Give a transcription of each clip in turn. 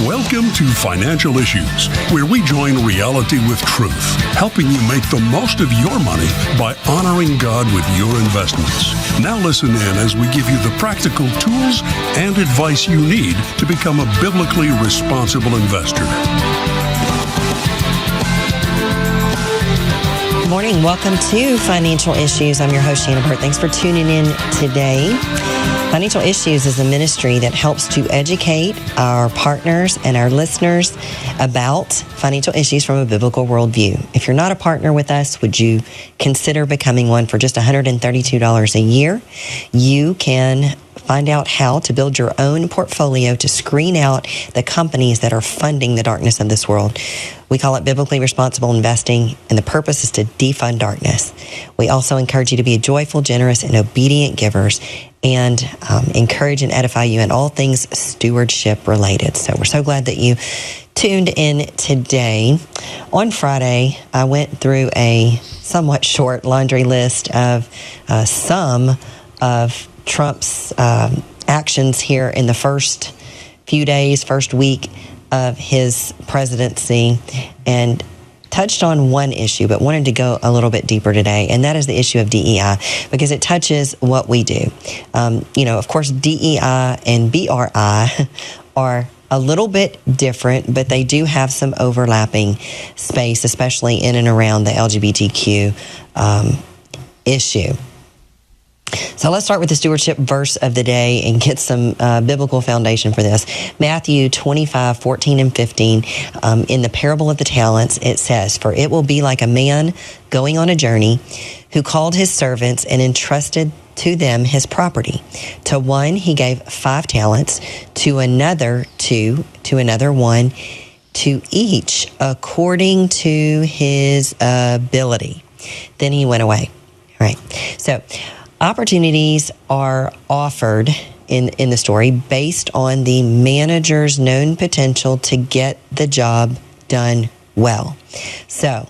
Welcome to Financial Issues, where we join reality with truth, helping you make the most of your money by honoring God with your investments. Now listen in as we give you the practical tools and advice you need to become a biblically responsible investor. Good morning. Welcome to Financial Issues. I'm your host, Shana. Thanks for tuning in today. Financial Issues is a ministry that helps to educate our partners and our listeners about financial issues from a biblical worldview. If you're not a partner with us, would you consider becoming one for just $132 a year? You can find out how to build your own portfolio to screen out the companies that are funding the darkness of this world. We call it biblically responsible investing, and the purpose is to defund darkness. We also encourage you to be joyful, generous, and obedient givers, and encourage and edify you in all things stewardship related. So we're so glad that you tuned in today. On Friday, I went through a somewhat short laundry list of some of Trump's actions here in the first few days, first week of his presidency, and touched on one issue, but wanted to go a little bit deeper today, and that is the issue of DEI, because it touches what we do. Of course, DEI and BRI are a little bit different, but they do have some overlapping space, especially in and around the LGBTQ issue. So let's start with the stewardship verse of the day and get some biblical foundation for this. Matthew 25:14-15, in the parable of the talents, it says, "For it will be like a man going on a journey who called his servants and entrusted to them his property. To one he gave 5 talents, to another 2, to another 1, to each according to his ability. Then he went away." All right. So opportunities are offered in the story based on the manager's known potential to get the job done well. So,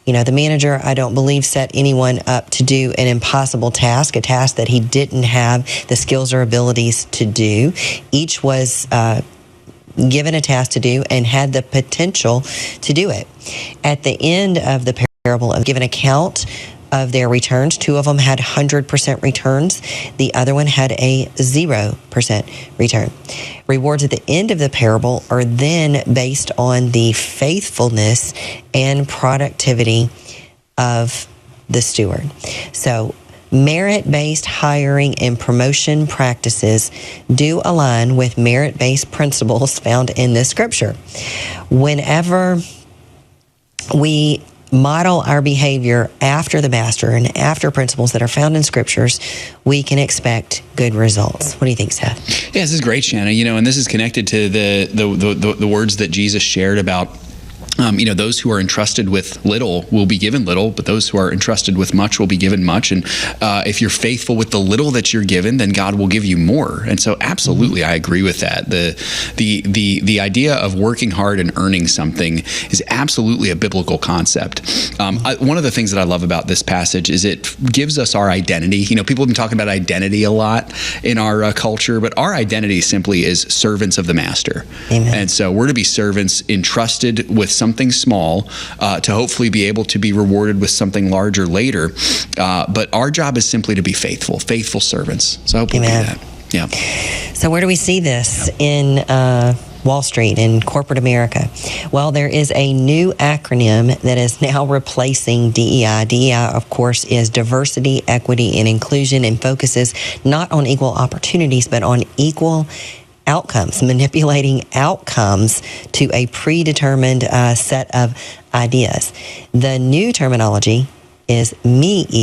the manager, I don't believe, set anyone up to do an impossible task, a task that he didn't have the skills or abilities to do. Each was given a task to do and had the potential to do it. At the end of the parable, of given account of their returns, 2 of them had 100% returns. The other one had a 0% return. Rewards at the end of the parable are then based on the faithfulness and productivity of the steward. So merit-based hiring and promotion practices do align with merit-based principles found in this scripture. Whenever we model our behavior after the master and after principles that are found in scriptures, we can expect good results. What do you think, Seth? Yeah, this is great, Shana. And this is connected to the words that Jesus shared about those who are entrusted with little will be given little, but those who are entrusted with much will be given much. And if you're faithful with the little that you're given, then God will give you more. And so, absolutely, I agree with that. The idea of working hard and earning something is absolutely a biblical concept. One of the things that I love about this passage is it gives us our identity. People have been talking about identity a lot in our culture, but our identity simply is servants of the master. Amen. And so we're to be servants entrusted with something small to hopefully be able to be rewarded with something larger later. But our job is simply to be faithful servants. So I hope we'll do that. Yeah. So where do we see this in Wall Street, in corporate America? Well, there is a new acronym that is now replacing DEI. DEI, of course, is diversity, equity, and inclusion, and focuses not on equal opportunities, but on equal outcomes, manipulating outcomes to a predetermined set of ideas. The new terminology is MEI.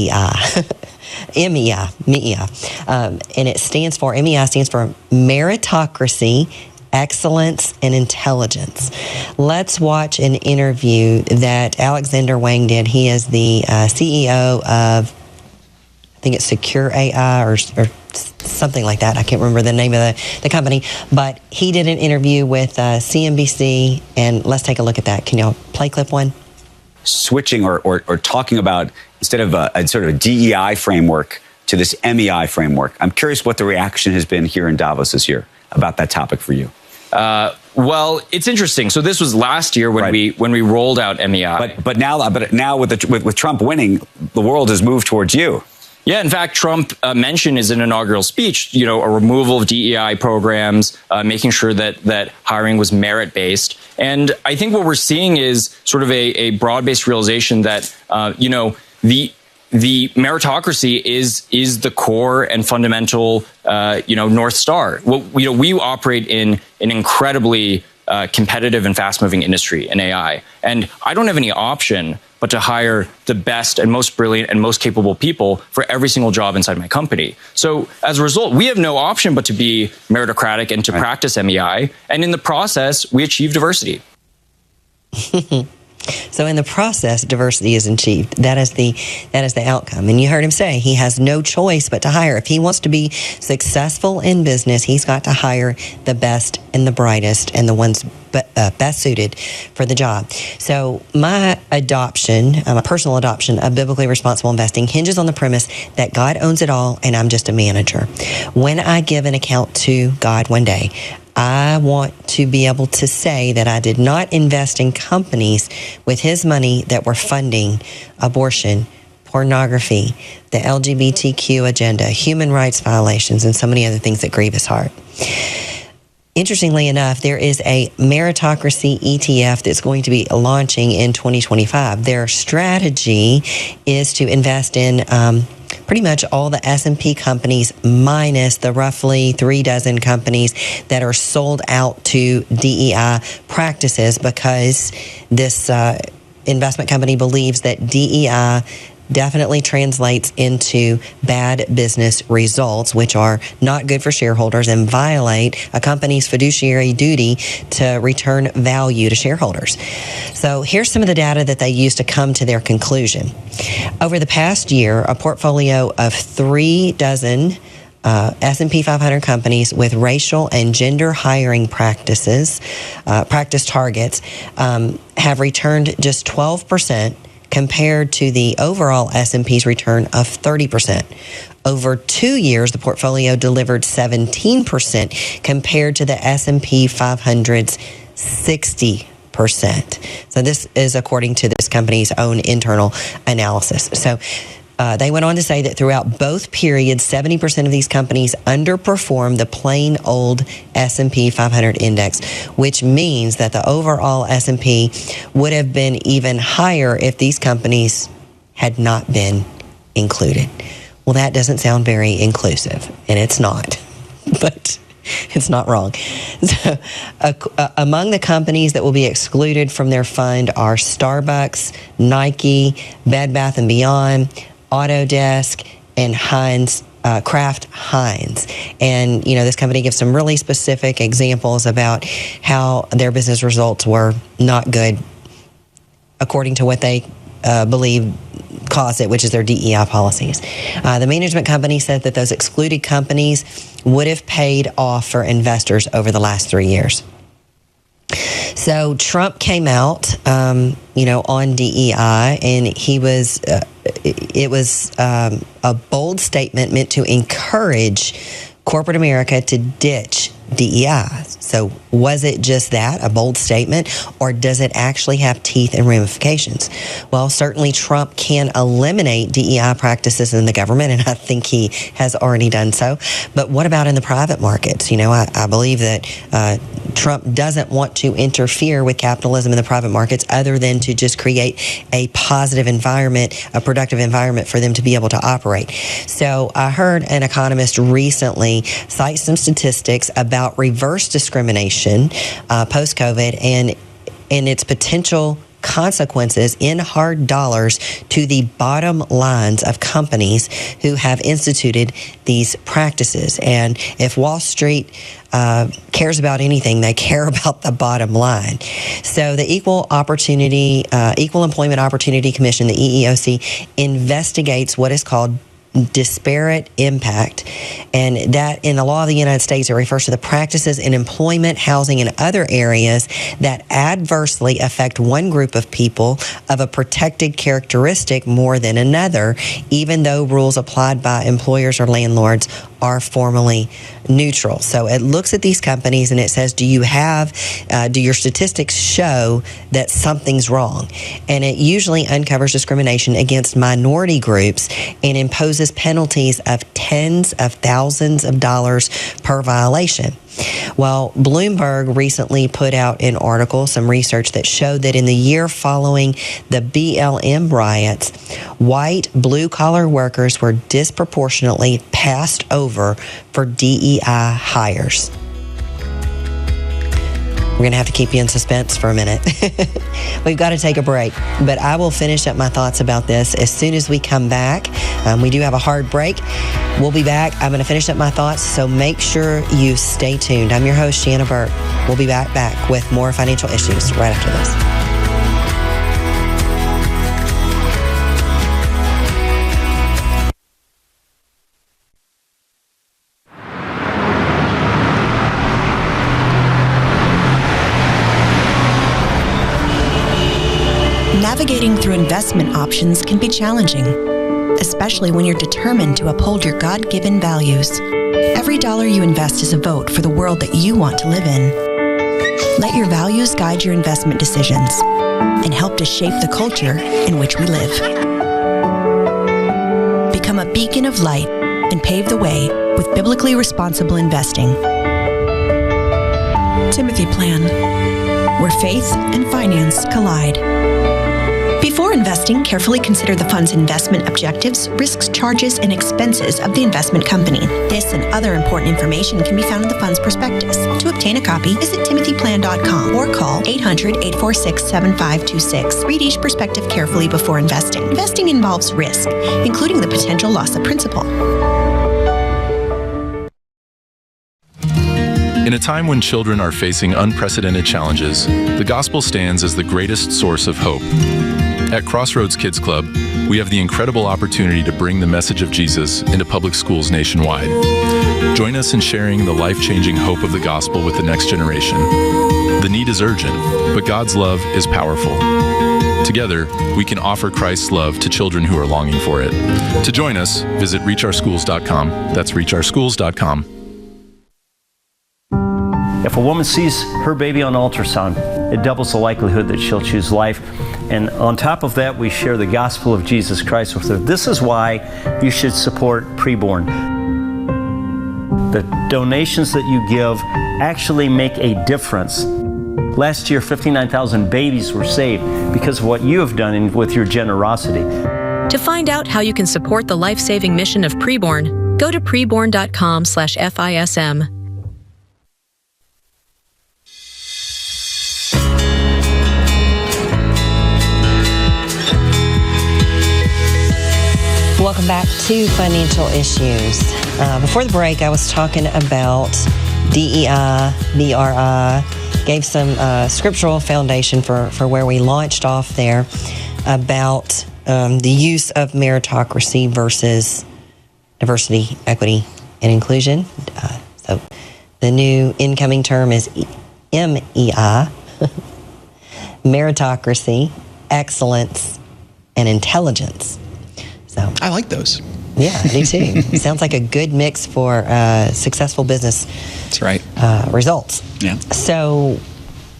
MEI. And it stands for, MEI stands for meritocracy, excellence, and intelligence. Let's watch an interview that Alexander Wang did. He is the CEO of, I think it's Secure AI or something like that. I can't remember the name of the company, but he did an interview with CNBC, and let's take a look at that. Can y'all play clip 1? Switching or talking about, instead of a sort of a DEI framework to this MEI framework. I'm curious what the reaction has been here in Davos this year about that topic for you. Well, it's interesting. So this was last year when we rolled out MEI. But now with Trump winning, the world has moved towards you. Yeah, in fact, Trump mentioned in his inaugural speech, a removal of DEI programs, making sure that hiring was merit-based. And I think what we're seeing is sort of a broad-based realization that, the meritocracy is the core and fundamental, North Star. We operate in an incredibly competitive and fast-moving industry in AI. And I don't have any option but to hire the best and most brilliant and most capable people for every single job inside my company. So as a result, we have no option but to be meritocratic and to practice MEI. And in the process, we achieve diversity. So in the process, diversity is achieved. That is the outcome. And you heard him say he has no choice but to hire. If he wants to be successful in business, he's got to hire the best and the brightest and the ones best suited for the job. So my personal adoption of biblically responsible investing hinges on the premise that God owns it all and I'm just a manager. When I give an account to God one day, I want to be able to say that I did not invest in companies with his money that were funding abortion, pornography, the LGBTQ agenda, human rights violations, and so many other things that grieve his heart. Interestingly enough, there is a meritocracy ETF that's going to be launching in 2025. Their strategy is to invest in pretty much all the S&P companies minus the roughly 36 companies that are sold out to DEI practices, because this investment company believes that DEI definitely translates into bad business results, which are not good for shareholders and violate a company's fiduciary duty to return value to shareholders. So here's some of the data that they use to come to their conclusion. Over the past year, a portfolio of 36 S&P 500 companies with racial and gender hiring practice targets have returned just 12%, compared to the overall S&P's return of 30%. Over 2 years, the portfolio delivered 17% compared to the S&P 500's 60%. So this is according to this company's own internal analysis. So they went on to say that throughout both periods, 70% of these companies underperformed the plain old S&P 500 index, which means that the overall S&P would have been even higher if these companies had not been included. Well, that doesn't sound very inclusive, and it's not, but it's not wrong. So, among the companies that will be excluded from their fund are Starbucks, Nike, Bed Bath & Beyond, Autodesk, and Kraft Heinz. And, this company gives some really specific examples about how their business results were not good according to what they believe caused it, which is their DEI policies. The management company said that those excluded companies would have paid off for investors over the last 3 years. So Trump came out, on DEI, and it was a bold statement meant to encourage corporate America to ditch DEI. So was it just that, a bold statement, or does it actually have teeth and ramifications? Well, certainly Trump can eliminate DEI practices in the government, and I think he has already done so. But what about in the private markets? I believe that Trump doesn't want to interfere with capitalism in the private markets other than to just create a positive environment, a productive environment for them to be able to operate. So I heard an economist recently cite some statistics about reverse discrimination post-COVID and its potential consequences in hard dollars to the bottom lines of companies who have instituted these practices. And if Wall Street cares about anything, they care about the bottom line. So the Equal Employment Opportunity Commission, the EEOC, investigates what is called disparate impact. And that in the law of the United States, it refers to the practices in employment, housing, and other areas that adversely affect one group of people of a protected characteristic more than another, even though rules applied by employers or landlords are formally neutral. So it looks at these companies and it says, do your statistics show that something's wrong? And it usually uncovers discrimination against minority groups and imposes penalties of tens of thousands of dollars per violation. Well, Bloomberg recently put out an article, some research that showed that in the year following the BLM riots, white blue-collar workers were disproportionately passed over for DEI hires. We're going to have to keep you in suspense for a minute. We've got to take a break, but I will finish up my thoughts about this as soon as we come back. We do have a hard break. We'll be back. I'm going to finish up my thoughts, so make sure you stay tuned. I'm your host, Shana Burt. We'll be back with more financial issues right after this. Navigating through investment options can be challenging, especially when you're determined to uphold your God-given values. Every dollar you invest is a vote for the world that you want to live in. Let your values guide your investment decisions and help to shape the culture in which we live. Become a beacon of light and pave the way with biblically responsible investing. Timothy Plan, where faith and finance collide. Before investing, carefully consider the fund's investment objectives, risks, charges, and expenses of the investment company. This and other important information can be found in the fund's prospectus. To obtain a copy, visit timothyplan.com or call 800-846-7526. Read each prospectus carefully before investing. Investing involves risk, including the potential loss of principal. In a time when children are facing unprecedented challenges, the gospel stands as the greatest source of hope. At Crossroads Kids Club, we have the incredible opportunity to bring the message of Jesus into public schools nationwide. Join us in sharing the life-changing hope of the gospel with the next generation. The need is urgent, but God's love is powerful. Together, we can offer Christ's love to children who are longing for it. To join us, visit reachOurSchools.com. That's reachOurSchools.com. If a woman sees her baby on ultrasound, it doubles the likelihood that she'll choose life. And on top of that, we share the gospel of Jesus Christ with her. This is why you should support preborn. The donations that you give actually make a difference. Last year, 59,000 babies were saved because of what you have done with your generosity. To find out how you can support the life-saving mission of Preborn, go to preborn.com/FISM. Welcome back to Financial Issues. Before the break, I was talking about DEI, BRI, gave some scriptural foundation for where we launched off there about the use of meritocracy versus diversity, equity, and inclusion. So the new incoming term is MEI, meritocracy, excellence, and intelligence. So I like those. Yeah, me too. Sounds like a good mix for successful business. That's right. Results. Yeah. So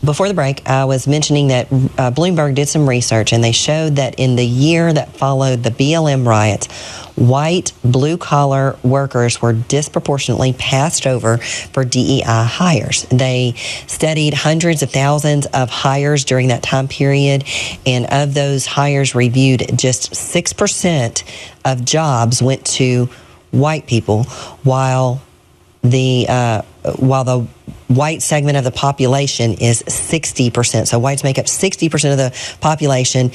before the break, I was mentioning that Bloomberg did some research, and they showed that in the year that followed the BLM riots, white blue-collar workers were disproportionately passed over for DEI hires. They studied hundreds of thousands of hires during that time period, and of those hires reviewed, just 6% of jobs went to white people, while the white segment of the population is 60%. So whites make up 60% of the population,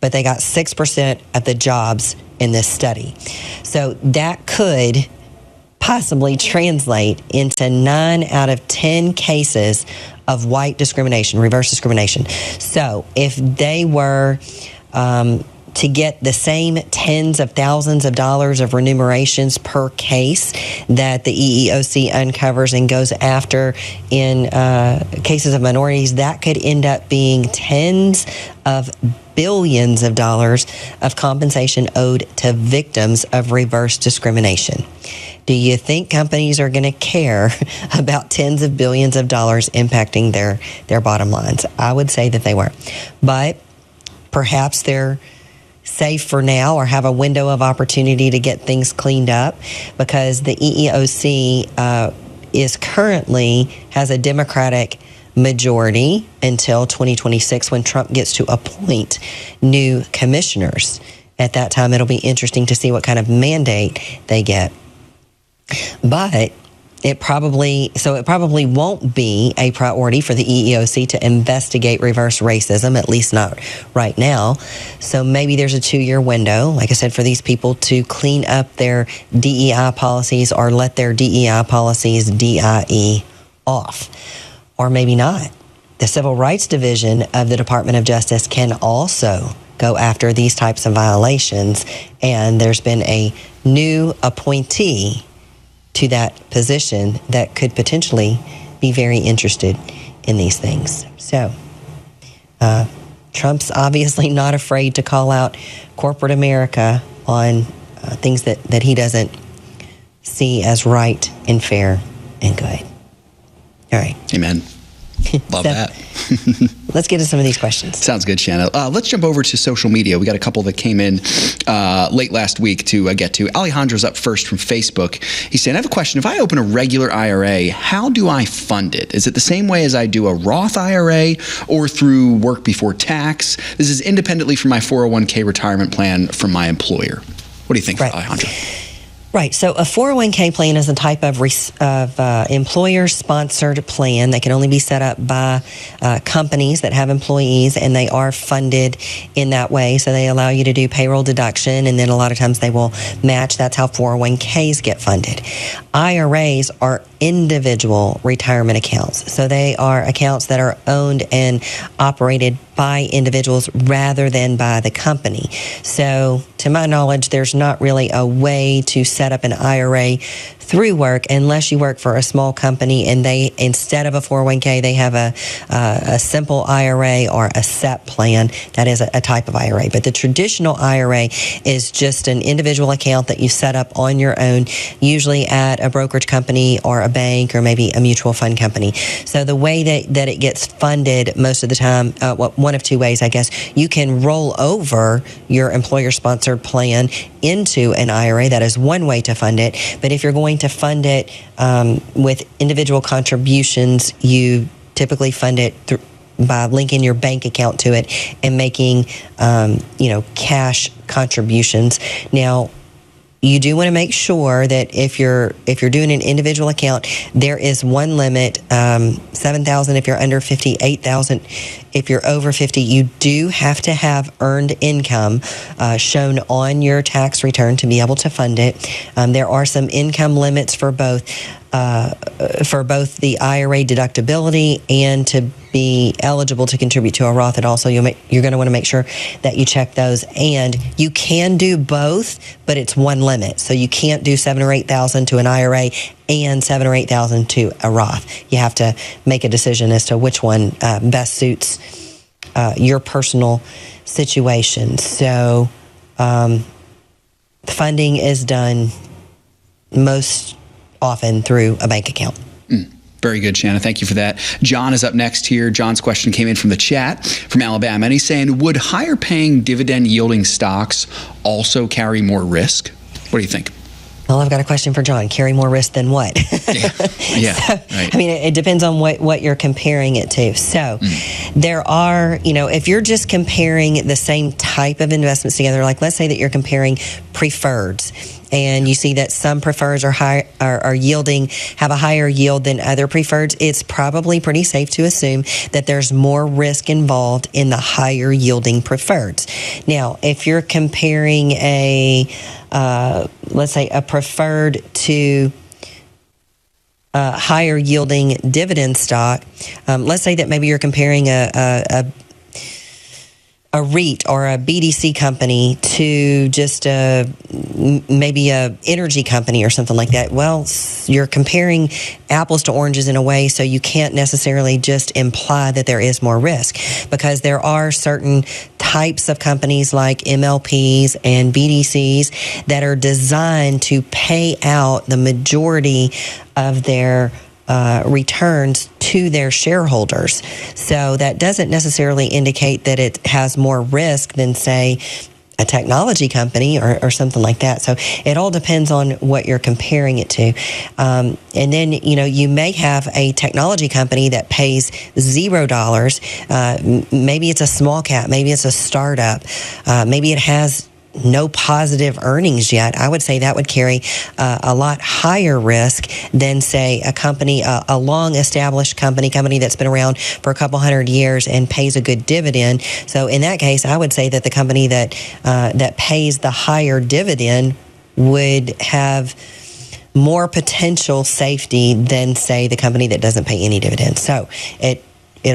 but they got 6% of the jobs in this study. So that could possibly translate into 9 out of 10 cases of white discrimination, reverse discrimination. So if they were to get the same tens of thousands of dollars of remunerations per case that the EEOC uncovers and goes after in cases of minorities, that could end up being tens of billions of dollars of compensation owed to victims of reverse discrimination. Do you think companies are going to care about tens of billions of dollars impacting their bottom lines? I would say that they weren't. But perhaps they're safe for now or have a window of opportunity to get things cleaned up, because the EEOC has a Democratic majority until 2026 when Trump gets to appoint new commissioners. At that time, it'll be interesting to see what kind of mandate they get. But it probably won't be a priority for the EEOC to investigate reverse racism, at least not right now. So maybe there's a 2-year window, like I said, for these people to clean up their DEI policies or let their DEI policies DIE off. Or maybe not. The Civil Rights Division of the Department of Justice can also go after these types of violations, and there's been a new appointee to that position that could potentially be very interested in these things. So, Trump's obviously not afraid to call out corporate America on things that he doesn't see as right and fair and good. All right. Amen. Love that. Let's get to some of these questions. Sounds good, Shana. Let's jump over to social media. We got a couple that came in late last week to get to. Alejandro's up first from Facebook. He's saying, I have a question. If I open a regular IRA, how do I fund it? Is it the same way as I do a Roth IRA or through work before tax? This is independently from my 401k retirement plan from my employer. What do you think, Alejandro? Right. So a 401k plan is a type of employer-sponsored plan that can only be set up by companies that have employees, and they are funded in that way. So they allow you to do payroll deduction, and then a lot of times they will match. That's how 401ks get funded. IRAs are individual retirement accounts. So they are accounts that are owned and operated by individuals rather than by the company. So to my knowledge, there's not really a way to set up an IRA through work unless you work for a small company and they, instead of a 401k, they have a simple IRA or a SEP plan. That is a type of IRA. But the traditional IRA is just an individual account that you set up on your own, usually at a brokerage company or a bank or maybe a mutual fund company. So the way that it gets funded most of the time, one of two ways, I guess. You can roll over your employer-sponsored plan into an IRA. That is one way to fund it. But if you're going to fund it with individual contributions, you typically fund it by linking your bank account to it and making cash contributions. Now, you do want to make sure that if you're doing an individual account, there is one limit, $7,000 if you're under 50, $8,000 if you're over 50. You do have to have earned income shown on your tax return to be able to fund it. There are some income limits for both the IRA deductibility and to be eligible to contribute to a Roth. And also you're going to want to make sure that you check those. And you can do both, but it's one limit. So you can't do $7,000 or $8,000 to an IRA and $7,000 or $8,000 to a Roth. You have to make a decision as to which one best suits your personal situation. So funding is done most often through a bank account. Very good, Shana. Thank you for that. John is up next here. John's question came in from the chat from Alabama, and he's saying, would higher paying dividend yielding stocks also carry more risk? What do you think? Well, I've got a question for John. Carry more risk than what? Yeah. So, right. I mean, it depends on what you're comparing it to. So there are, if you're just comparing the same type of investments together, like let's say that you're comparing preferreds, and you see that some preferreds have a higher yield than other preferreds, it's probably pretty safe to assume that there's more risk involved in the higher yielding preferreds. Now, if you're comparing let's say a preferred to higher yielding dividend stock, let's say that maybe you're comparing a REIT or a BDC company to just maybe a energy company or something like that, well, you're comparing apples to oranges in a way, so you can't necessarily just imply that there is more risk, because there are certain types of companies like MLPs and BDCs that are designed to pay out the majority of their returns to their shareholders. So that doesn't necessarily indicate that it has more risk than, say, a technology company or something like that. So it all depends on what you're comparing it to. And then, you may have a technology company that pays $0. Maybe it's a small cap. Maybe it's a startup. Maybe it has no positive earnings yet. I would say that would carry a lot higher risk than, say, a company, a long-established company that's been around for a couple hundred years and pays a good dividend. So in that case, I would say that the company that pays the higher dividend would have more potential safety than, say, the company that doesn't pay any dividends. So it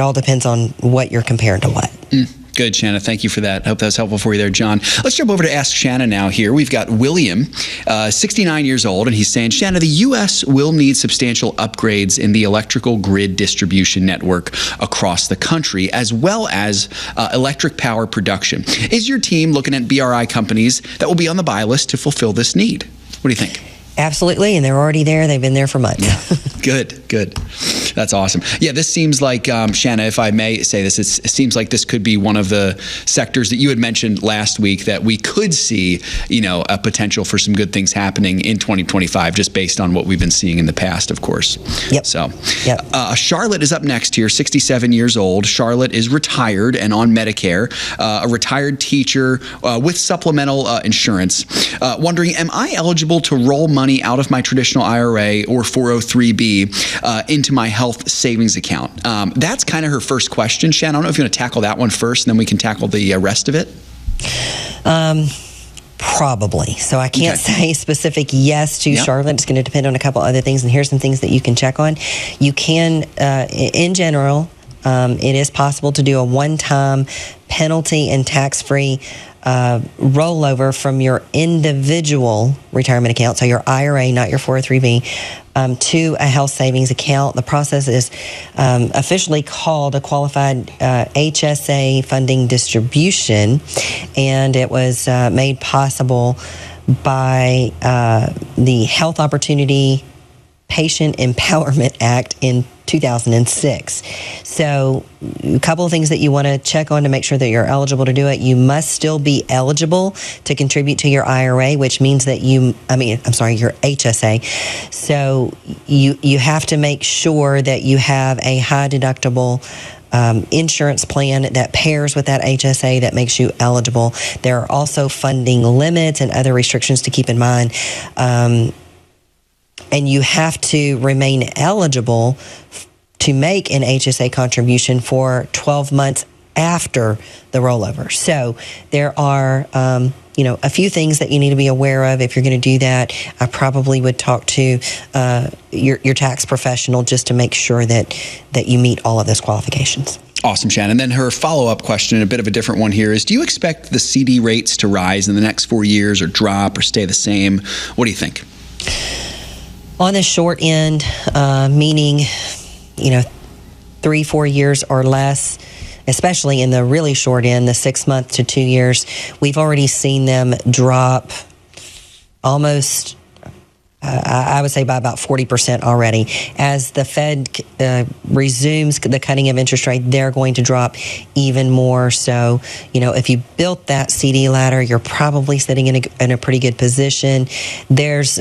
all depends on what you're comparing to what. Good, Shana. Thank you for that. I hope that was helpful for you there, John. Let's jump over to Ask Shana now here. We've got William, 69 years old, and he's saying, Shana, the U.S. will need substantial upgrades in the electrical grid distribution network across the country, as well as electric power production. Is your team looking at BRI companies that will be on the buy list to fulfill this need? What do you think? Absolutely, and they're already there. They've been there for months. Good. That's awesome. Yeah, this seems like, Shana, if I may say this, it seems like this could be one of the sectors that you had mentioned last week that we could see, a potential for some good things happening in 2025, just based on what we've been seeing in the past, of course. Yep. So, Charlotte is up next here, 67 years old. Charlotte is retired and on Medicare, a retired teacher with supplemental insurance. Wondering, am I eligible to roll money out of my traditional IRA or 403b into my health savings account? That's kind of her first question. Shana, I don't know if you want to tackle that one first, and then we can tackle the rest of it. Probably. So I can't say specific yes to Charlotte. It's going to depend on a couple other things, and here's some things that you can check on. You can, in general, it is possible to do a one-time penalty and tax-free rollover from your individual retirement account, so your IRA, not your 403b, to a health savings account. The process is officially called a qualified HSA funding distribution, and it was made possible by the Health Opportunity Patient Empowerment Act in 2006. So a couple of things that you want to check on to make sure that you're eligible to do it. You must still be eligible to contribute to your IRA, which means that your HSA. So you have to make sure that you have a high deductible insurance plan that pairs with that HSA that makes you eligible. There are also funding limits and other restrictions to keep in mind. And you have to remain eligible to make an HSA contribution for 12 months after the rollover. So there are, a few things that you need to be aware of if you're going to do that. I probably would talk to your tax professional just to make sure that you meet all of those qualifications. Awesome, Shannon. And then her follow-up question, a bit of a different one here, is do you expect the CD rates to rise in the next 4 years or drop or stay the same? What do you think? On the short end, meaning, 3-4 years or less, especially in the really short end, the 6 months to 2 years, we've already seen them drop almost, I would say, by about 40% already. As the Fed resumes the cutting of interest rate, they're going to drop even more. So, if you built that CD ladder, you're probably sitting in a pretty good position. There's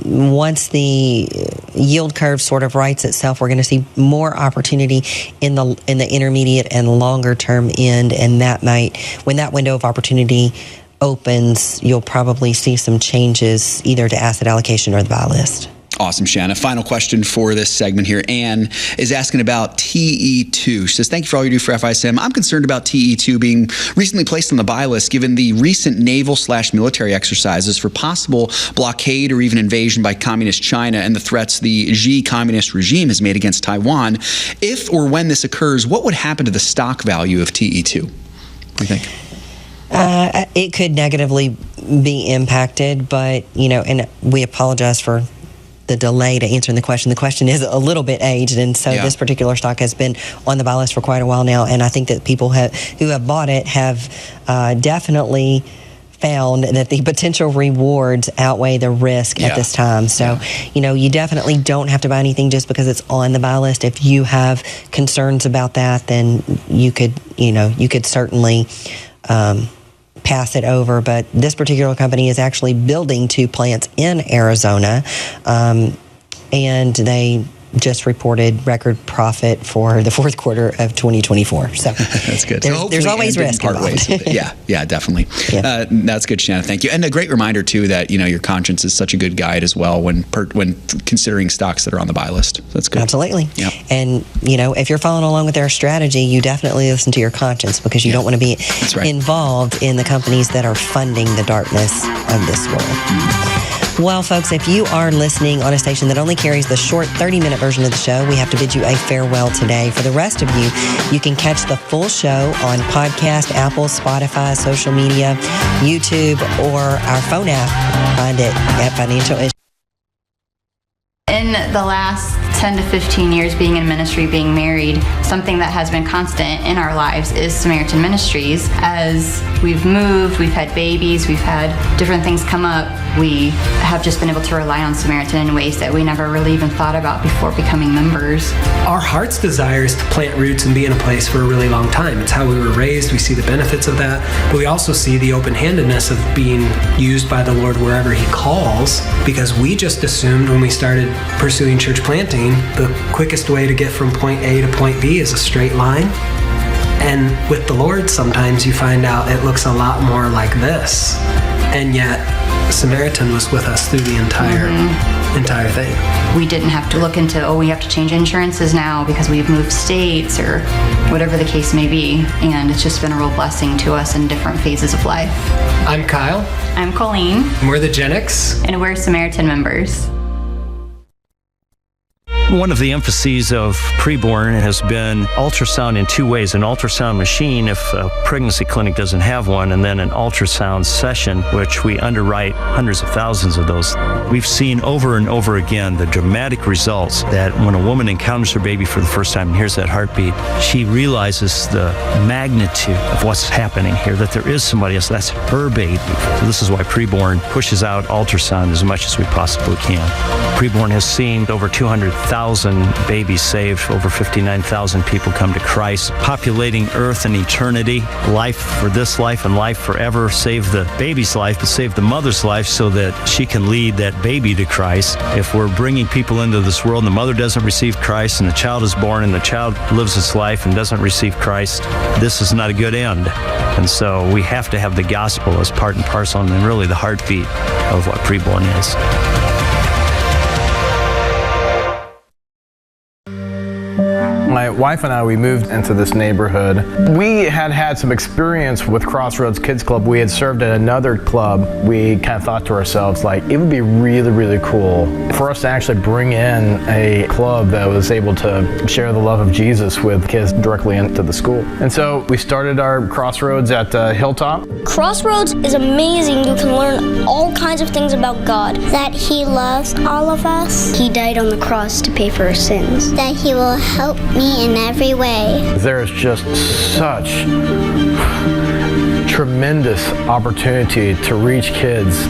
once the yield curve sort of rights itself, we're going to see more opportunity in the intermediate and longer term end, and that might, when that window of opportunity opens, you'll probably see some changes either to asset allocation or the buy list. Awesome, Shana. Final question for this segment here. Ann is asking about TE2. She says, thank you for all you do for FISM. I'm concerned about TE2 being recently placed on the buy list given the recent naval/military exercises for possible blockade or even invasion by communist China and the threats the Xi communist regime has made against Taiwan. If or when this occurs, what would happen to the stock value of TE2? What do you think? It could negatively be impacted, but, and we apologize for the delay to answering the question. The question is a little bit aged, and so this particular stock has been on the buy list for quite a while now, and I think that people who have bought it have definitely found that the potential rewards outweigh the risk at this time. So, you definitely don't have to buy anything just because it's on the buy list. If you have concerns about that, then you could certainly pass it over. But this particular company is actually building 2 plants in Arizona, and they just reported record profit for the fourth quarter of 2024. So that's good. There's always risk involved. Yeah, definitely. Yeah. That's good, Shana. Thank you. And a great reminder too that your conscience is such a good guide as well when considering stocks that are on the buy list. That's good. Absolutely. Yeah. And if you're following along with their strategy, you definitely listen to your conscience, because you don't want to be involved in the companies that are funding the darkness of this world. Well, folks, if you are listening on a station that only carries the short 30-minute version of the show, we have to bid you a farewell today. For the rest of you, you can catch the full show on podcast, Apple, Spotify, social media, YouTube, or our phone app. Find it at Financial Issues. In the last 10 to 15 years being in ministry, being married, something that has been constant in our lives is Samaritan Ministries. As we've moved, we've had babies, we've had different things come up, we have just been able to rely on Samaritan in ways that we never really even thought about before becoming members. Our heart's desire is to plant roots and be in a place for a really long time. It's how we were raised. We see the benefits of that, but we also see the open-handedness of being used by the Lord wherever He calls, because we just assumed when we started pursuing church planting, the quickest way to get from point A to point B is a straight line. And with the Lord, sometimes you find out it looks a lot more like this. And yet, Samaritan was with us through the entire thing. We didn't have to look into, we have to change insurances now because we've moved states or whatever the case may be. And it's just been a real blessing to us in different phases of life. I'm Kyle. I'm Colleen. We're the Gen X. And we're Samaritan members. One of the emphases of preborn has been ultrasound in 2 ways. An ultrasound machine if a pregnancy clinic doesn't have one, and then an ultrasound session, which we underwrite hundreds of thousands of those. We've seen over and over again the dramatic results that when a woman encounters her baby for the first time and hears that heartbeat, she realizes the magnitude of what's happening here, that there is somebody else. That's her baby. So this is why preborn pushes out ultrasound as much as we possibly can. Preborn has seen over 200,000 babies saved, over 59,000 people come to Christ, populating earth and eternity, life for this life and life forever. Save the baby's life, but save the mother's life so that she can lead that baby to Christ. If we're bringing people into this world and the mother doesn't receive Christ and the child is born and the child lives its life and doesn't receive Christ, this is not a good end. And so we have to have the gospel as part and parcel and really the heartbeat of what preborn is. My wife and I, we moved into this neighborhood. We had some experience with Crossroads Kids Club. We had served at another club. We kind of thought to ourselves, like, it would be really, really cool for us to actually bring in a club that was able to share the love of Jesus with kids directly into the school. And so we started our Crossroads at Hilltop. Crossroads is amazing. You can learn all kinds of things about God. That He loves all of us. He died on the cross to pay for our sins. That He will help me in every way. There is just such tremendous opportunity to reach kids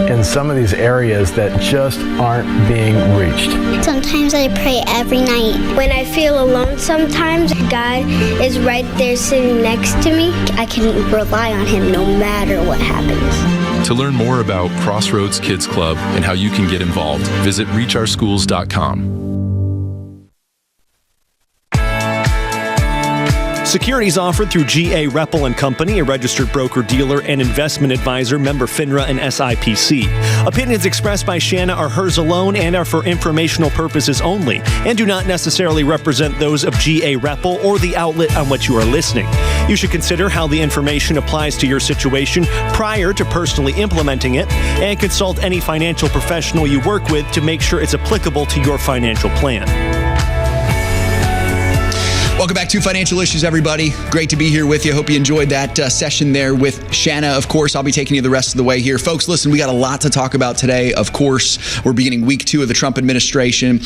in some of these areas that just aren't being reached. Sometimes I pray every night. When I feel alone sometimes, God is right there sitting next to me. I can rely on Him no matter what happens. To learn more about Crossroads Kids Club and how you can get involved, visit reachOurSchools.com. Securities offered through G.A. Reppel & Company, a registered broker-dealer and investment advisor, member FINRA and SIPC. Opinions expressed by Shana are hers alone and are for informational purposes only and do not necessarily represent those of G.A. Reppel or the outlet on which you are listening. You should consider how the information applies to your situation prior to personally implementing it and consult any financial professional you work with to make sure it's applicable to your financial plan. Welcome back to Financial Issues, everybody. Great to be here with you. Hope you enjoyed that session there with Shana. Of course, I'll be taking you the rest of the way here. Folks, listen, we got a lot to talk about today. Of course, we're beginning week 2 of the Trump administration.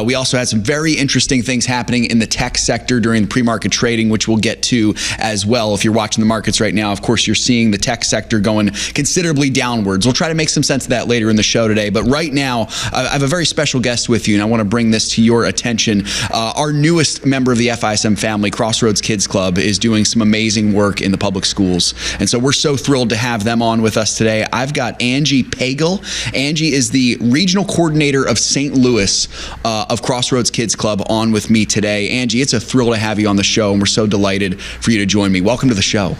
We also had some very interesting things happening in the tech sector during the pre-market trading, which we'll get to as well. If you're watching the markets right now, of course, you're seeing the tech sector going considerably downwards. We'll try to make some sense of that later in the show today. But right now, I have a very special guest with you, and I want to bring this to your attention. Our newest member of the FISM family, Crossroads Kids Club, is doing some amazing work in the public schools. And so we're so thrilled to have them on with us today. I've got Angie Pagel. Angie is the regional coordinator of St. Louis of Crossroads Kids Club on with me today. Angie, it's a thrill to have you on the show, and we're so delighted for you to join me. Welcome to the show.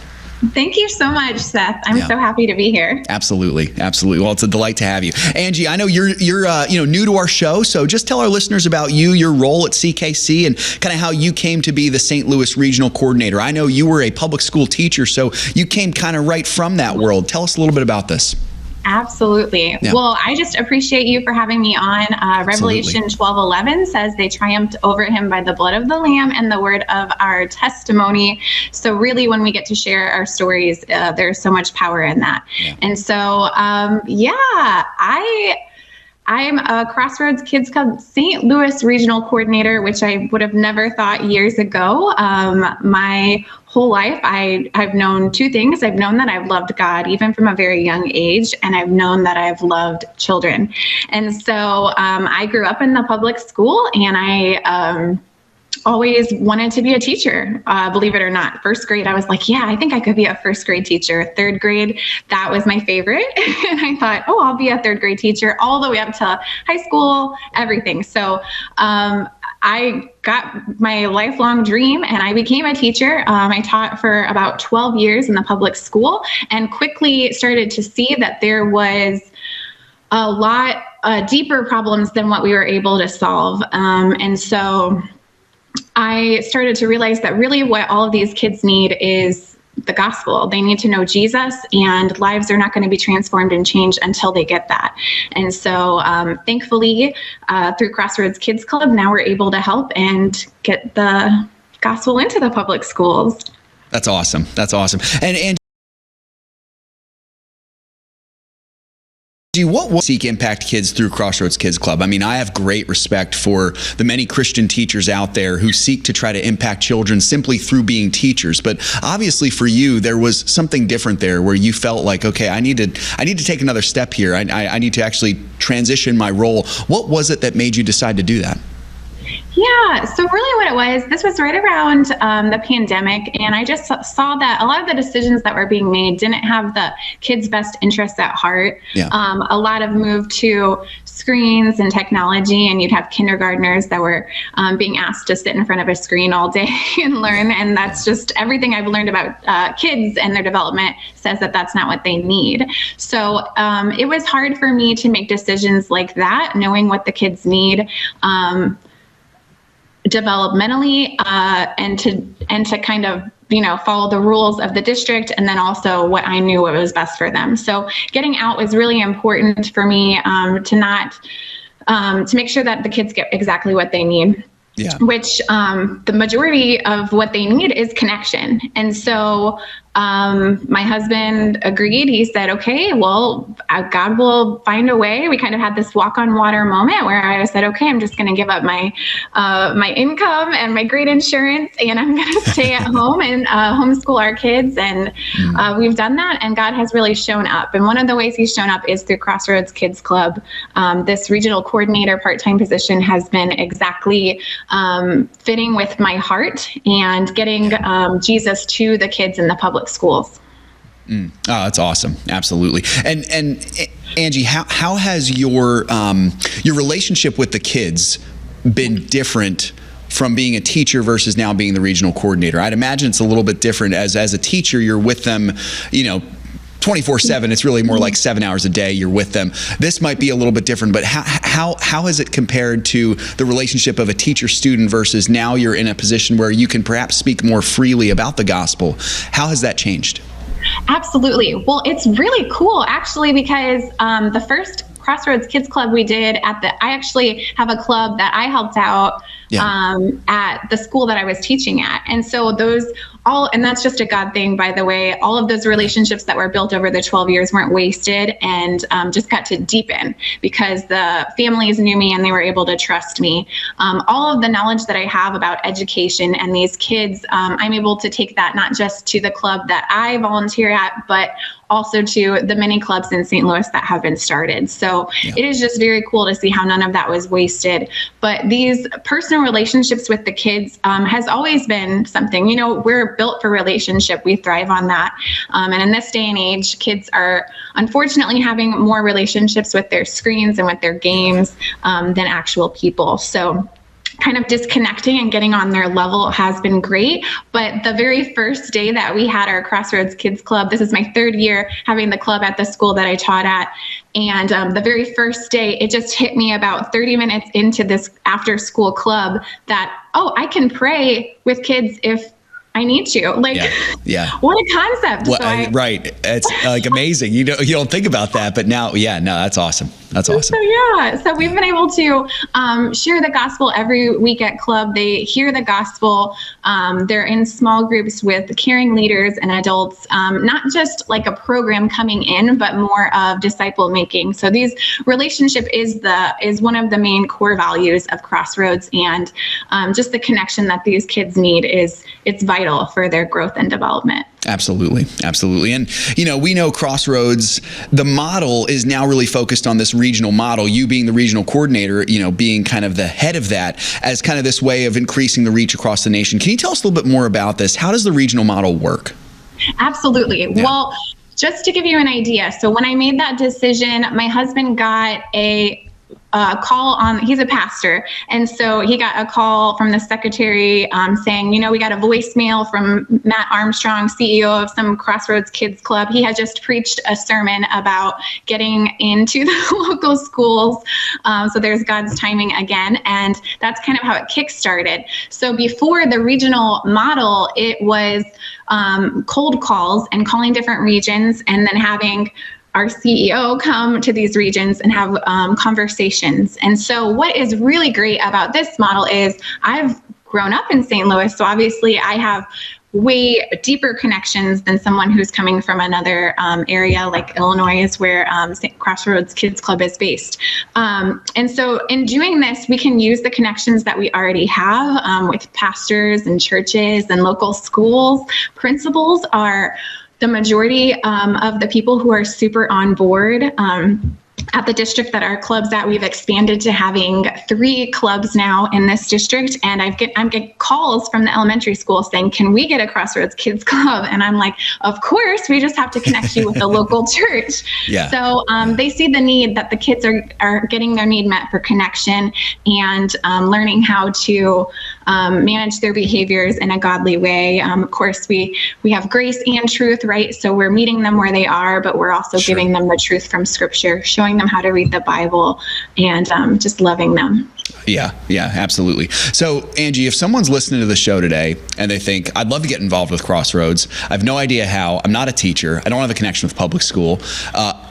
Thank you so much, Seth. I'm so happy to be here. Absolutely. Absolutely. Well, it's a delight to have you. Angie, I know you're new to our show, so just tell our listeners about you, your role at CKC, and kind of how you came to be the St. Louis regional coordinator. I know you were a public school teacher, so you came kind of right from that world. Tell us a little bit about this. Absolutely. Yeah. Well, I just appreciate you for having me on. Revelation 12:11 says they triumphed over him by the blood of the Lamb and the word of our testimony. So really, when we get to share our stories, there's so much power in that. Yeah. And so, I'm a Crossroads Kids Club St. Louis regional coordinator, which I would have never thought years ago. My whole life, I've known two things. I've known that I've loved God, even from a very young age, and I've known that I've loved children. And so I grew up in the public school, and I always wanted to be a teacher, believe it or not. First grade, I was like, yeah, I think I could be a first grade teacher. Third grade, that was my favorite. And I thought, oh, I'll be a third grade teacher all the way up to high school, everything. So I got my lifelong dream and I became a teacher. I taught for about 12 years in the public school and quickly started to see that there was a lot deeper problems than what we were able to solve. And so I started to realize that really what all of these kids need is the gospel. They need to know Jesus, and lives are not going to be transformed and changed until they get that. And so thankfully, through Crossroads Kids Club, now we're able to help and get the gospel into the public schools. That's awesome. That's awesome. And what will seek impact kids through Crossroads Kids Club? I mean, I have great respect for the many Christian teachers out there who seek to try to impact children simply through being teachers. But obviously for you, there was something different there where you felt like, okay, I need to take another step here. I need to actually transition my role. What was it that made you decide to do that? Yeah, so really what it was, this was right around the pandemic, and I just saw that a lot of the decisions that were being made didn't have the kids' best interests at heart. Yeah. A lot of move to screens and technology, and you'd have kindergartners that were being asked to sit in front of a screen all day and learn, and that's just everything I've learned about kids and their development says that that's not what they need. So it was hard for me to make decisions like that, knowing what the kids need developmentally, and to kind of, follow the rules of the district, and then also what I knew what was best for them. So getting out was really important for me, to make sure that the kids get exactly what they need. Yeah. Which the majority of what they need is connection. And so my husband agreed. He said, okay, well, God will find a way. We kind of had this walk on water moment where I said, okay, I'm just going to give up my income and my great insurance, and I'm going to stay at home and homeschool our kids. And we've done that, and God has really shown up. And one of the ways he's shown up is through Crossroads Kids Club. This regional coordinator part-time position has been exactly fitting with my heart and getting Jesus to the kids in the public schools. Oh, that's awesome. Absolutely. And Angie, how has your relationship with the kids been different from being a teacher versus now being the regional coordinator? I'd imagine it's a little bit different. As a teacher, you're with them, 24/7. It's really more like 7 hours a day you're with them. This might be a little bit different, but how has it compared to the relationship of a teacher-student versus now you're in a position where you can perhaps speak more freely about the gospel? How has that changed? Absolutely. Well, it's really cool actually, because the first Crossroads Kids Club we did I actually have a club that I helped out at the school that I was teaching at. And so and that's just a God thing, by the way, all of those relationships that were built over the 12 years weren't wasted and just got to deepen because the families knew me and they were able to trust me. All of the knowledge that I have about education and these kids, I'm able to take that not just to the club that I volunteer at, but also to the many clubs in St. Louis that have been started. So it is just very cool to see how none of that was wasted. But these personal relationships with the kids has always been something, we're built for relationship. We thrive on that. And in this day and age, kids are unfortunately having more relationships with their screens and with their games than actual people. So kind of disconnecting and getting on their level has been great. But the very first day that we had our Crossroads Kids Club, this is my third year having the club at the school that I taught at. And the very first day, it just hit me about 30 minutes into this after school club that, I can pray with kids if I need to. What a concept. Well, right. It's like amazing. You don't think about that, but now, that's awesome. That's awesome. So we've been able to share the gospel every week at club. They hear the gospel. They're in small groups with caring leaders and adults, not just like a program coming in, but more of disciple making. So these relationship is one of the main core values of Crossroads, and just the connection that these kids need it's vital for their growth and development. Absolutely. And, we know Crossroads, the model is now really focused on this regional model, you being the regional coordinator, being kind of the head of that as kind of this way of increasing the reach across the nation. Can you tell us a little bit more about this? How does the regional model work? Absolutely. Yeah. Well, just to give you an idea. So when I made that decision, my husband got a call he's a pastor. And so he got a call from the secretary saying, we got a voicemail from Matt Armstrong, CEO of some Crossroads Kids Club. He had just preached a sermon about getting into the local schools. So there's God's timing again. And that's kind of how it kickstarted. So before the regional model, it was cold calls and calling different regions and then having our CEO come to these regions and have conversations. And so what is really great about this model is I've grown up in St. Louis, so obviously I have way deeper connections than someone who's coming from another area like Illinois is where Crossroads Kids Club is based. And so in doing this, we can use the connections that we already have with pastors and churches and local schools. Principals are the majority of the people who are super on board. At the district that our club's at, we've expanded to having 3 clubs now in this district. And I'm getting calls from the elementary school saying, can we get a Crossroads Kids Club? And I'm like, of course, we just have to connect you with the local church. Yeah. So they see the need that the kids are getting their need met for connection and learning how to manage their behaviors in a godly way. Of course, we have grace and truth, right? So we're meeting them where they are, but we're also giving them the truth from Scripture, showing them how to read the Bible, and just loving them. Yeah, absolutely. So, Angie, if someone's listening to the show today and they think, I'd love to get involved with Crossroads, I have no idea how, I'm not a teacher, I don't have a connection with public school,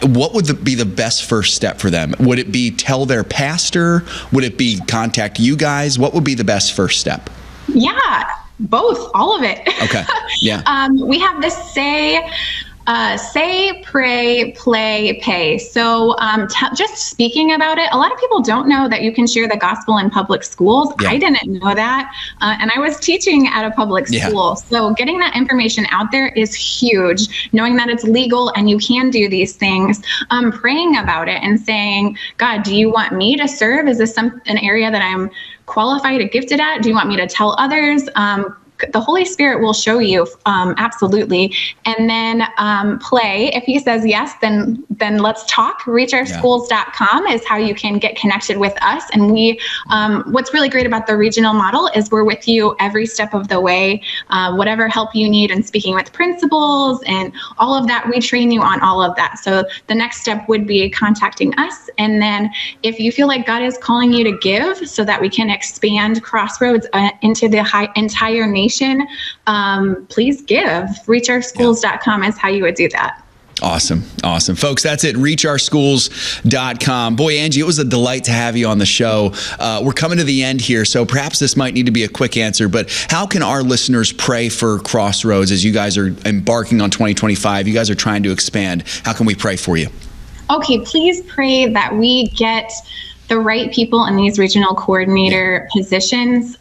what would be the best first step for them? Would it be tell their pastor? Would it be contact you guys? What would be the best first step? Yeah, both, all of it. Okay, yeah. We have this say, pray, play, pay. So just speaking about it, a lot of people don't know that you can share the gospel in public schools. Yeah. I didn't know that. And I was teaching at a public school. So getting that information out there is huge. Knowing that it's legal and you can do these things. Praying about it and saying, God, do you want me to serve? Is this an area that I'm qualified or gifted at? Do you want me to tell others? The Holy Spirit will show you, absolutely. And then play. If he says yes, then let's talk. ReachOurSchools.com is how you can get connected with us. And we, what's really great about the regional model is we're with you every step of the way. Whatever help you need in speaking with principals and all of that, we train you on all of that. So the next step would be contacting us. And then if you feel like God is calling you to give so that we can expand Crossroads into the entire nation, please give. ReachOurSchools.com is how you would do that. Awesome. Folks, that's it. ReachOurSchools.com. Boy, Angie, it was a delight to have you on the show. We're coming to the end here, so perhaps this might need to be a quick answer, but how can our listeners pray for Crossroads as you guys are embarking on 2025? You guys are trying to expand. How can we pray for you? Okay, please pray that we get the right people in these regional coordinator positions,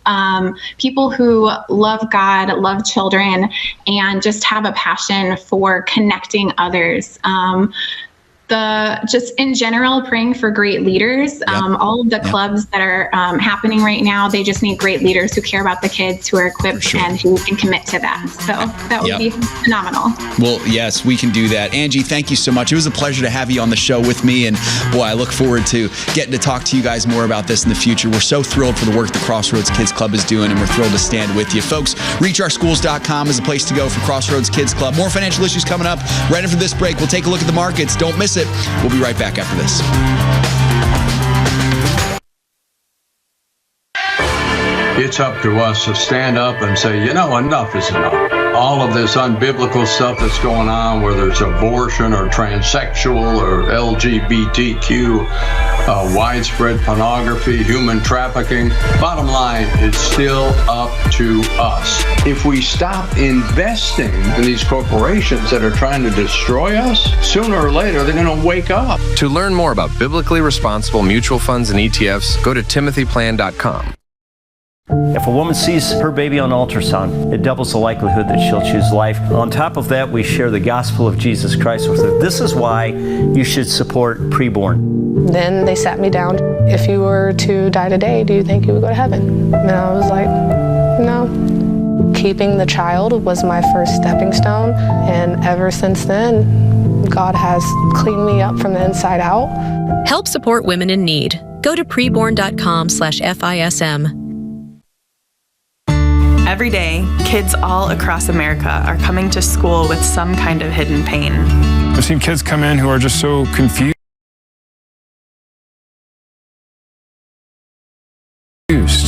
people who love God, love children, and just have a passion for connecting others. Just in general, praying for great leaders. All of the clubs that are happening right now, they just need great leaders who care about the kids, who are equipped and who can commit to that. So that would be phenomenal. Well, yes, we can do that. Angie, thank you so much. It was a pleasure to have you on the show with me. And boy, I look forward to getting to talk to you guys more about this in the future. We're so thrilled for the work the Crossroads Kids Club is doing, and we're thrilled to stand with you. Folks, ReachOurSchools.com is a place to go for Crossroads Kids Club. More financial issues coming up. Right after this break, we'll take a look at the markets. Don't miss it. We'll be right back after this. It's up to us to stand up and say, enough is enough. All of this unbiblical stuff that's going on, whether it's abortion or transsexual or LGBTQ, widespread pornography, human trafficking. Bottom line, it's still up to us. If we stop investing in these corporations that are trying to destroy us, sooner or later they're going to wake up. To learn more about biblically responsible mutual funds and ETFs, go to timothyplan.com. If a woman sees her baby on ultrasound, it doubles the likelihood that she'll choose life. On top of that, we share the gospel of Jesus Christ with her. This is why you should support preborn. Then they sat me down. If you were to die today, do you think you would go to heaven? And I was like, no. Keeping the child was my first stepping stone. And ever since then, God has cleaned me up from the inside out. Help support women in need. Go to preborn.com/FISM. Every day, kids all across America are coming to school with some kind of hidden pain. I've seen kids come in who are just so confused.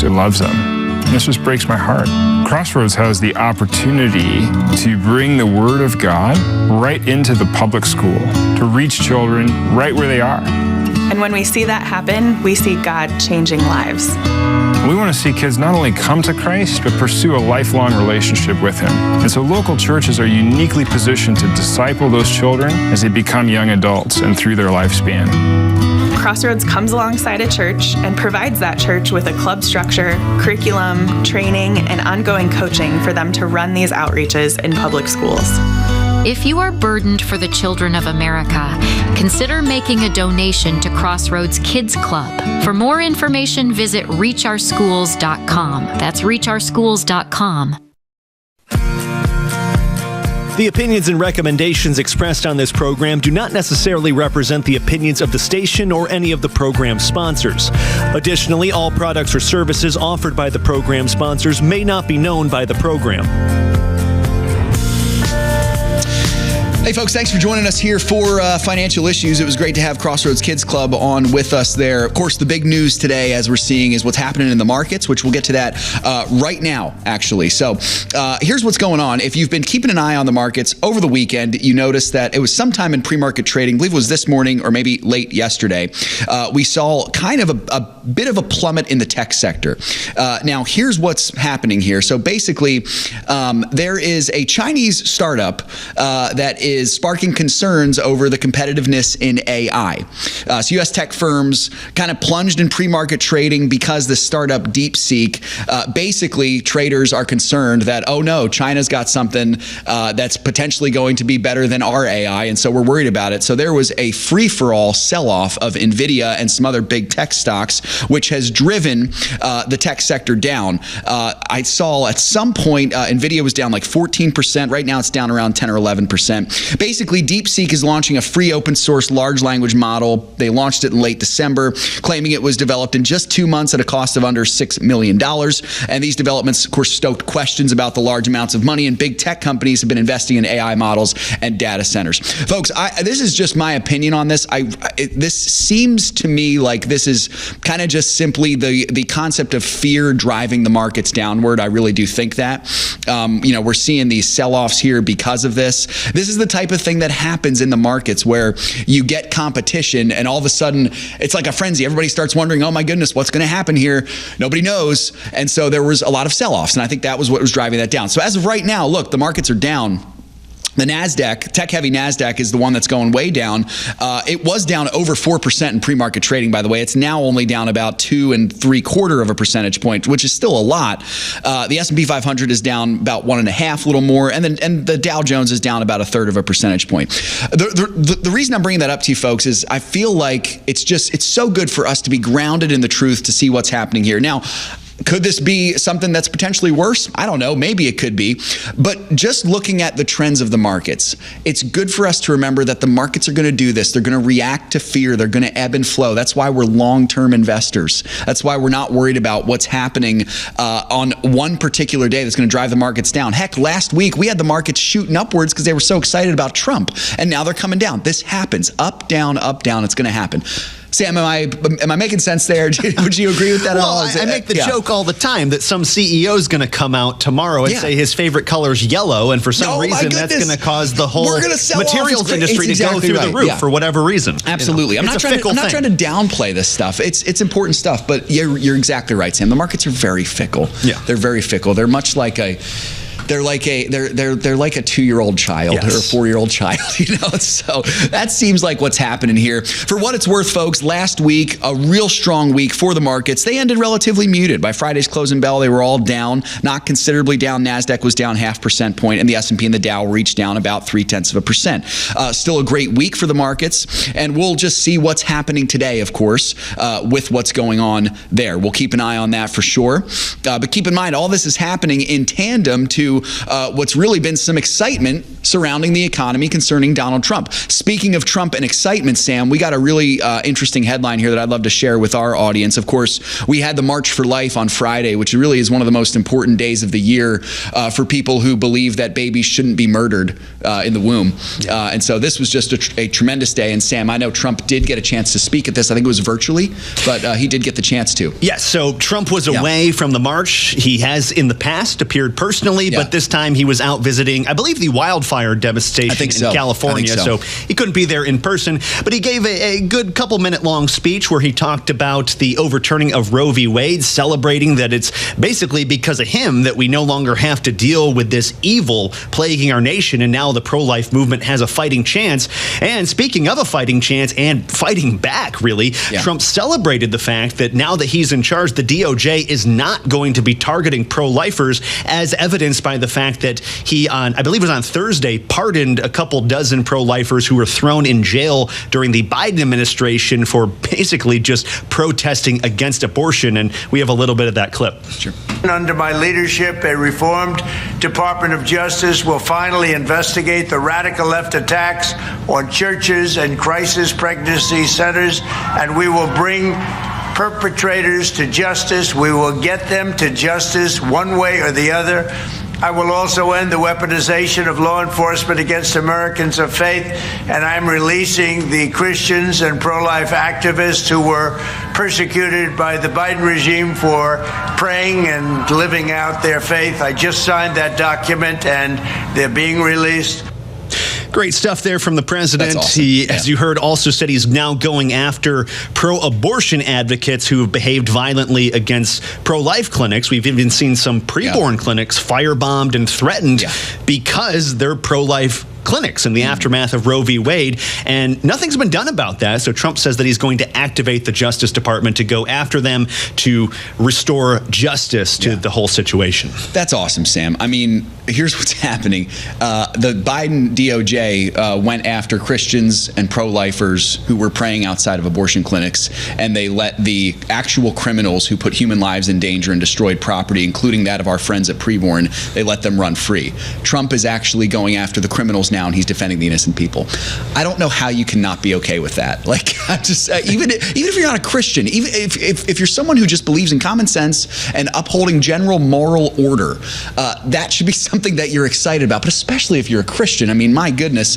It loves them. And this just breaks my heart. Crossroads has the opportunity to bring the Word of God right into the public school, to reach children right where they are. And when we see that happen, we see God changing lives. We want to see kids not only come to Christ, but pursue a lifelong relationship with Him. And so local churches are uniquely positioned to disciple those children as they become young adults and through their lifespan. Crossroads comes alongside a church and provides that church with a club structure, curriculum, training, and ongoing coaching for them to run these outreaches in public schools. If you are burdened for the children of America, consider making a donation to Crossroads Kids Club. For more information, visit ReachOurSchools.com. That's ReachOurSchools.com. The opinions and recommendations expressed on this program do not necessarily represent the opinions of the station or any of the program sponsors. Additionally, all products or services offered by the program sponsors may not be known by the program. Hey folks, thanks for joining us here for Financial Issues. It was great to have Crossroads Kids Club on with us there. Of course, the big news today, as we're seeing, is what's happening in the markets, which we'll get to that right now, actually. So here's what's going on. If you've been keeping an eye on the markets over the weekend, you noticed that it was sometime in pre-market trading, I believe it was this morning or maybe late yesterday, we saw kind of a bit of a plummet in the tech sector. Now, here's what's happening here. So basically, there is a Chinese startup that is sparking concerns over the competitiveness in AI. So U.S. tech firms kind of plunged in pre-market trading because the startup DeepSeek, basically traders are concerned that, oh no, China's got something that's potentially going to be better than our AI, and so we're worried about it. So there was a free-for-all sell-off of NVIDIA and some other big tech stocks, which has driven the tech sector down. I saw at some point NVIDIA was down like 14%. Right now it's down around 10 or 11%. Basically, DeepSeek is launching a free open source large language model. They launched it in late December, claiming it was developed in just 2 months at a cost of under $6 million. And these developments, of course, stoked questions about the large amounts of money and big tech companies have been investing in AI models and data centers. Folks, this is just my opinion on this. This seems to me like this is kind of just simply the concept of fear driving the markets downward. I really do think that. We're seeing these sell-offs here because of this. This is the type of thing that happens in the markets where you get competition and all of a sudden it's like a frenzy. Everybody starts wondering, oh my goodness, what's going to happen here? Nobody knows. And so there was a lot of sell-offs. And I think that was what was driving that down. So as of right now, look, the markets are down. The NASDAQ, tech-heavy NASDAQ is the one that's going way down. It was down over 4% in pre-market trading, by the way. It's now only down about 2 3/4 percentage point, which is still a lot. The S&P 500 is down about 1.5, a little more, and the Dow Jones is down about 1/3 percentage point. The reason I'm bringing that up to you folks is I feel like it's so good for us to be grounded in the truth to see what's happening here. Now, could this be something that's potentially worse? I don't know. Maybe it could be. But just looking at the trends of the markets, it's good for us to remember that the markets are going to do this. They're going to react to fear. They're going to ebb and flow. That's why we're long-term investors. That's why we're not worried about what's happening on one particular day that's going to drive the markets down. Heck, last week we had the markets shooting upwards because they were so excited about Trump. And now they're coming down. This happens. Up, down, up, down. It's going to happen. Sam, am I making sense there? Would you agree with that at all? I make the joke all the time that some CEO is going to come out tomorrow and say his favorite color is yellow, and for some reason that's going to cause the whole materials industry to go through the roof for whatever reason. Absolutely. I'm not trying to downplay this stuff. It's important stuff, but you're exactly right, Sam. The markets are very fickle. Yeah. They're very fickle. They're much like they're like a 2-year-old child or a 4-year-old child, So that seems like what's happening here. For what it's worth, folks, last week, a real strong week for the markets. They ended relatively muted. By Friday's closing bell, they were all down, not considerably down. NASDAQ was down 0.5 percentage point, and the S&P and the Dow reached down about 0.3%. Still a great week for the markets, and we'll just see what's happening today, of course, with what's going on there. We'll keep an eye on that for sure. But keep in mind, all this is happening in tandem to what's really been some excitement surrounding the economy concerning Donald Trump. Speaking of Trump and excitement, Sam, we got a really interesting headline here that I'd love to share with our audience. Of course, we had the March for Life on Friday, which really is one of the most important days of the year for people who believe that babies shouldn't be murdered in the womb. And so this was just a tremendous day. And Sam, I know Trump did get a chance to speak at this. I think it was virtually, but he did get the chance to. Yes, so Trump was away from the march. He has in the past appeared personally, but this time he was out visiting, I believe, the wildfire devastation in California. So he couldn't be there in person, but he gave a good couple-minute long speech where he talked about the overturning of Roe v. Wade, celebrating that it's basically because of him that we no longer have to deal with this evil plaguing our nation, and now the pro-life movement has a fighting chance. And speaking of a fighting chance and fighting back, really, Trump celebrated the fact that now that he's in charge, the DOJ is not going to be targeting pro-lifers, as evidenced by the fact that he, I believe it was on Thursday, pardoned a couple dozen pro-lifers who were thrown in jail during the Biden administration for basically just protesting against abortion. And we have a little bit of that clip. Sure. Under my leadership, a reformed Department of Justice will finally investigate the radical left attacks on churches and crisis pregnancy centers, and we will bring perpetrators to justice. We will get them to justice one way or the other. I will also end the weaponization of law enforcement against Americans of faith, and I'm releasing the Christians and pro-life activists who were persecuted by the Biden regime for praying and living out their faith. I just signed that document, and they're being released. Great stuff there from the president. Awesome. He, as you heard, also said he's now going after pro-abortion advocates who have behaved violently against pro-life clinics. We've even seen some preborn clinics firebombed and threatened because they're pro-life clinics in the aftermath of Roe v. Wade, and nothing's been done about that. So Trump says that he's going to activate the Justice Department to go after them to restore justice to the whole situation. That's awesome, Sam. I mean, here's what's happening. The Biden DOJ went after Christians and pro-lifers who were praying outside of abortion clinics, and they let the actual criminals who put human lives in danger and destroyed property, including that of our friends at Preborn, they let them run free. Trump is actually going after the criminals now, and he's defending the innocent people. I don't know how you cannot be okay with that. Like, I'm just even if you're not a Christian, even if you're someone who just believes in common sense and upholding general moral order, that should be something that you're excited about. But especially if you're a Christian, I mean, my goodness,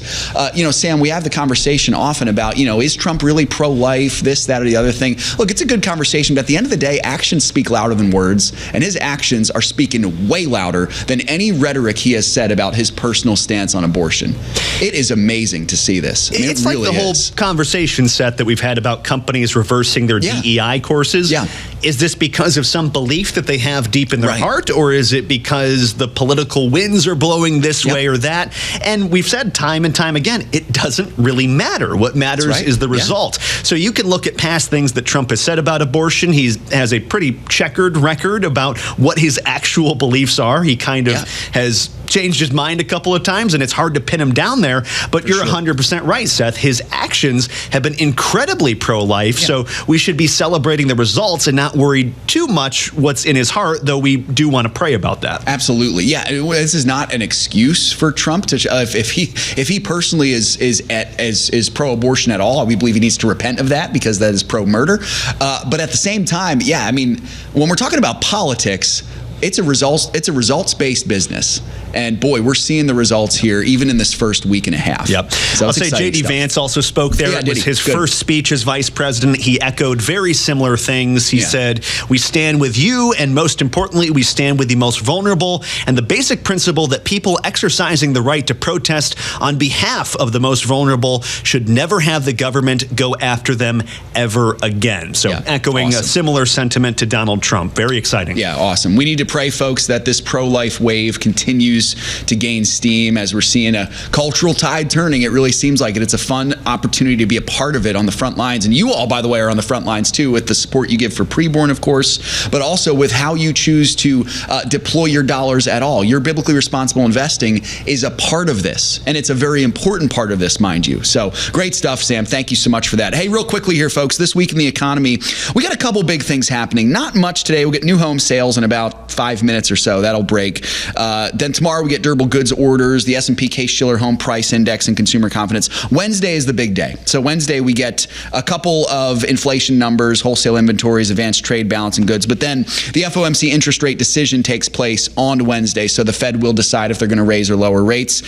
Sam, we have the conversation often about, is Trump really pro-life, this, that, or the other thing? Look, it's a good conversation, but at the end of the day, actions speak louder than words, and his actions are speaking way louder than any rhetoric he has said about his personal stance on abortion. pro-abortion. It is amazing to see this. I mean, it's it really like the whole conversation, Seth, that we've had about companies reversing their DEI courses. Yeah. Is this because of some belief that they have deep in their heart, or is it because the political winds are blowing this way or that? And we've said time and time again, it doesn't really matter. What matters is the result. So you can look at past things that Trump has said about abortion. He has a pretty checkered record about what his actual beliefs are. He kind of has changed his mind a couple of times, and it's hard to pin him down there. But you're 100% right, Seth. His actions have been incredibly pro-life, so we should be celebrating the results and not worried too much what's in his heart, though we do want to pray about that. Absolutely. Yeah, this is not an excuse for Trump to if he personally is pro-abortion at all, we believe he needs to repent of that, because that is pro-murder. But at the same time, I mean, when we're talking about politics, it's a results-based business. And boy, we're seeing the results here, even in this first week and a half. Yep. So I'll say J.D. Vance also spoke there. It was his first speech as vice president. He echoed very similar things. He said, we stand with you, and most importantly, we stand with the most vulnerable. And the basic principle that people exercising the right to protest on behalf of the most vulnerable should never have the government go after them ever again. So echoing a similar sentiment to Donald Trump. Very exciting. Yeah, awesome. We need to pray, folks, that this pro-life wave continues to gain steam as we're seeing a cultural tide turning. It really seems like it. It's a fun opportunity to be a part of it on the front lines. And you all, by the way, are on the front lines too, with the support you give for preborn, of course, but also with how you choose to deploy your dollars at all. Your biblically responsible investing is a part of this, and it's a very important part of this, mind you. So great stuff, Sam. Thank you so much for that. Hey, real quickly here, folks, this week in the economy, we got a couple big things happening. Not much today. We'll get new home sales in about 5 minutes or so. That'll break. Then tomorrow we get durable goods orders, the S&P Case-Shiller Home Price Index, and consumer confidence. Wednesday is the big day. So Wednesday we get a couple of inflation numbers, wholesale inventories, advanced trade balance, and goods. But then the FOMC interest rate decision takes place on Wednesday. So the Fed will decide if they're going to raise or lower rates.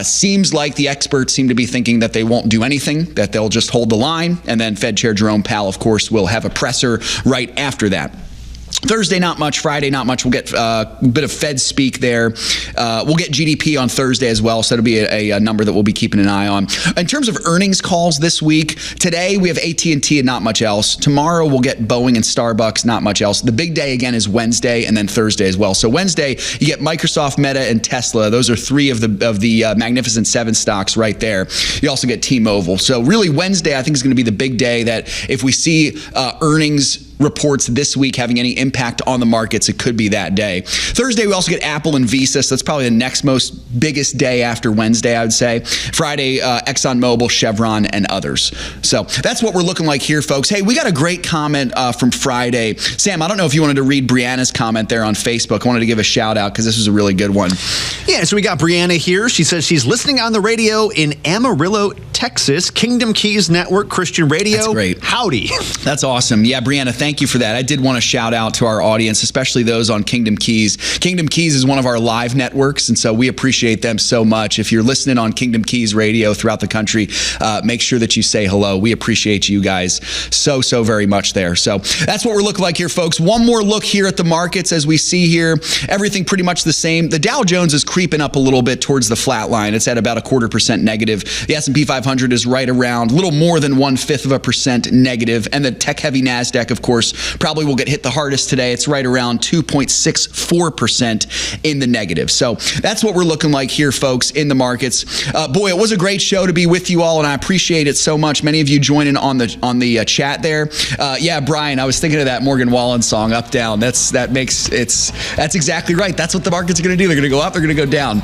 Seems like the experts seem to be thinking that they won't do anything, that they'll just hold the line. And then Fed Chair Jerome Powell, of course, will have a presser right after that. Thursday, not much. Friday, not much. We'll get a bit of Fed speak there. We'll get GDP on Thursday as well, so it'll be a number that we'll be keeping an eye on. In terms of earnings calls this week, today we have AT&T and not much else. Tomorrow we'll get Boeing and Starbucks, not much else. The big day again is Wednesday, and then Thursday as well. So Wednesday, you get Microsoft, Meta, and Tesla. Those are three of the Magnificent Seven stocks right there. You also get T-Mobile. So really Wednesday, I think, is going to be the big day that if we see earnings reports this week having any impact on the markets, it could be that day. Thursday, we also get Apple and Visa, so that's probably the next biggest day after Wednesday, I would say. Friday, ExxonMobil, Chevron, and others. So that's what we're looking like here, folks. Hey, we got a great comment from Friday. Sam, I don't know if you wanted to read Brianna's comment there on Facebook. I wanted to give a shout out because this was a really good one. Yeah, so we got Brianna here. She says she's listening on the radio in Amarillo, Texas, Kingdom Keys Network Christian Radio. That's great. Howdy. That's awesome. Yeah, Brianna, thank you for that. I did want to shout out to our audience, especially those on Kingdom Keys. Kingdom Keys is one of our live networks, and so we appreciate them so much. If you're listening on Kingdom Keys Radio throughout the country, make sure that you say hello. We appreciate you guys so very much there. So that's what we're looking like here, folks. One more look here at the markets as we see here. Everything pretty much the same. The Dow Jones is creeping up a little bit towards the flat line. It's at about 0.25% negative. The S&P 500 is right around a little more than 0.1% negative. And the tech-heavy NASDAQ, of course, probably will get hit the hardest today. It's right around 2.64% in the negative. So that's what we're looking like here, folks, in the markets. Boy, it was a great show to be with you all, and I appreciate it so much. Many of you joining on the chat there. Yeah, Brian, I was thinking of that Morgan Wallen song, Up Down. That's exactly right. That's what the markets are going to do. They're going to go up, they're going to go down.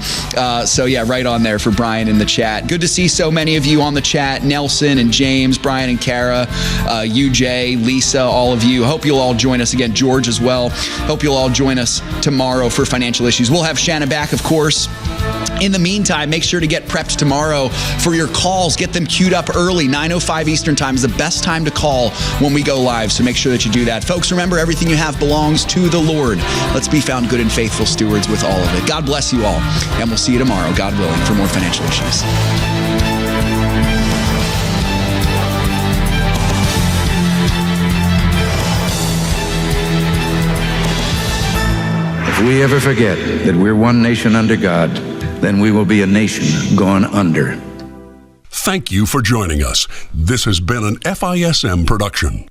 So yeah, right on there for Brian in the chat. Good to see so many of you on the chat. Nelson and James, Brian and Kara, UJ, Lisa, all of you. Hope you'll all join us again. George as well. Hope you'll all join us tomorrow for Financial Issues. We'll have Shana back, of course. In the meantime, make sure to get prepped tomorrow for your calls. Get them queued up early. 9:05 Eastern Time is the best time to call when we go live, so make sure that you do that. Folks, remember, everything you have belongs to the Lord. Let's be found good and faithful stewards with all of it. God bless you all, and we'll see you tomorrow, God willing, for more Financial Issues. If we ever forget that we're one nation under God, then we will be a nation going under. Thank you for joining us. This has been an FISM production.